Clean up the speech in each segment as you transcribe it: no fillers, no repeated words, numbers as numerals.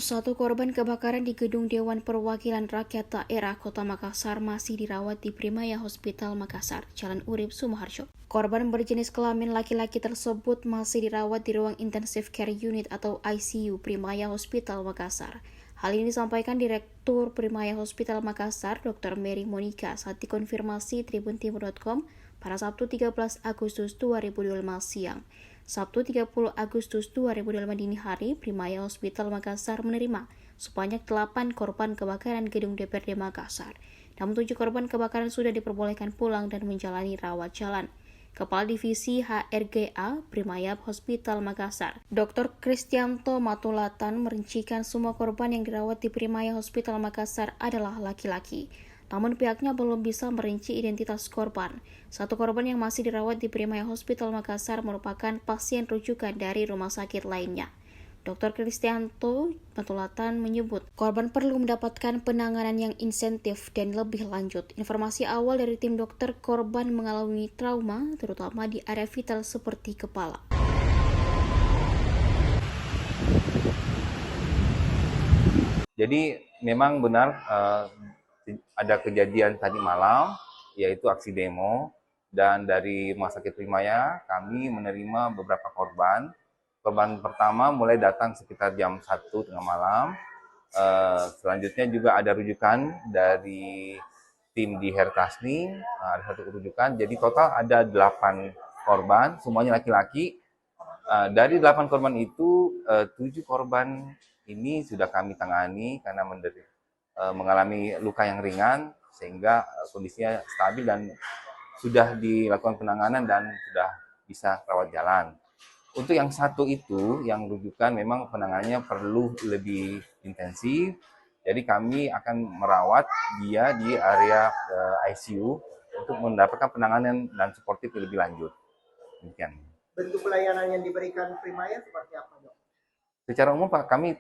Satu korban kebakaran di gedung Dewan Perwakilan Rakyat Daerah Kota Makassar masih dirawat di Primaya Hospital Makassar, Jalan Urip Sumoharjo. Korban berjenis kelamin laki-laki tersebut masih dirawat di ruang Intensive Care Unit atau ICU Primaya Hospital Makassar. Hal ini disampaikan Direktur Primaya Hospital Makassar, Dr. Mary Monica, saat dikonfirmasi tribuntimur.com pada Sabtu 13 Agustus 2025 siang. Sabtu 30 Agustus 2025 dini hari, Primaya Hospital Makassar menerima sebanyak 8 korban kebakaran gedung DPRD Makassar. Namun 7 korban kebakaran sudah diperbolehkan pulang dan menjalani rawat jalan. Kepala Divisi HRGA Primaya Hospital Makassar, Dr. Kristianto Matulatan, merincikan semua korban yang dirawat di Primaya Hospital Makassar adalah laki-laki. Namun pihaknya belum bisa merinci identitas korban. Satu korban yang masih dirawat di Primaya Hospital Makassar merupakan pasien rujukan dari rumah sakit lainnya. Dr. Kristianto Matulatan menyebut korban perlu mendapatkan penanganan yang insentif dan lebih lanjut. Informasi awal dari tim dokter, korban mengalami trauma terutama di area vital seperti kepala. Jadi memang benar ada kejadian tadi malam, yaitu aksi demo, dan dari Rumah Sakit Primaya kami menerima beberapa korban. Korban pertama mulai datang sekitar jam 1 tengah malam. Selanjutnya juga ada rujukan dari tim di Hertasni, ada satu rujukan. Jadi total ada 8 korban, semuanya laki-laki. Dari 8 korban itu, 7 korban ini sudah kami tangani karena mengalami luka yang ringan, sehingga kondisinya stabil dan sudah dilakukan penanganan dan sudah bisa rawat jalan. Untuk yang satu itu, yang rujukan memang penanganannya perlu lebih intensif, jadi kami akan merawat dia di area ICU untuk mendapatkan penanganan dan suportif lebih lanjut. Demikian. Bentuk pelayanan yang diberikan Primaya seperti apa, Dok? Secara umum Pak, kami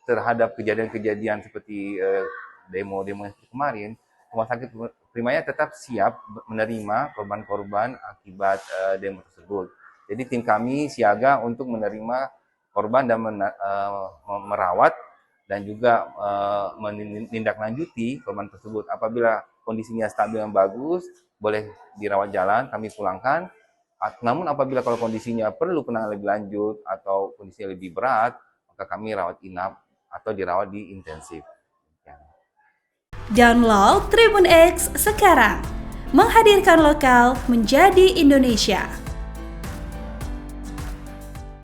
terhadap kejadian-kejadian seperti demo-demo yang kemarin, Rumah Sakit Primaya tetap siap menerima korban-korban akibat demo tersebut. Jadi tim kami siaga untuk menerima korban dan merawat dan juga menindaklanjuti korban tersebut. Apabila kondisinya stabil dan bagus, boleh dirawat jalan, kami pulangkan. Namun apabila kalau kondisinya perlu penanganan lebih lanjut atau kondisinya lebih berat, maka kami rawat inap atau dirawat di intensif. Download Tribun X sekarang, menghadirkan lokal menjadi Indonesia.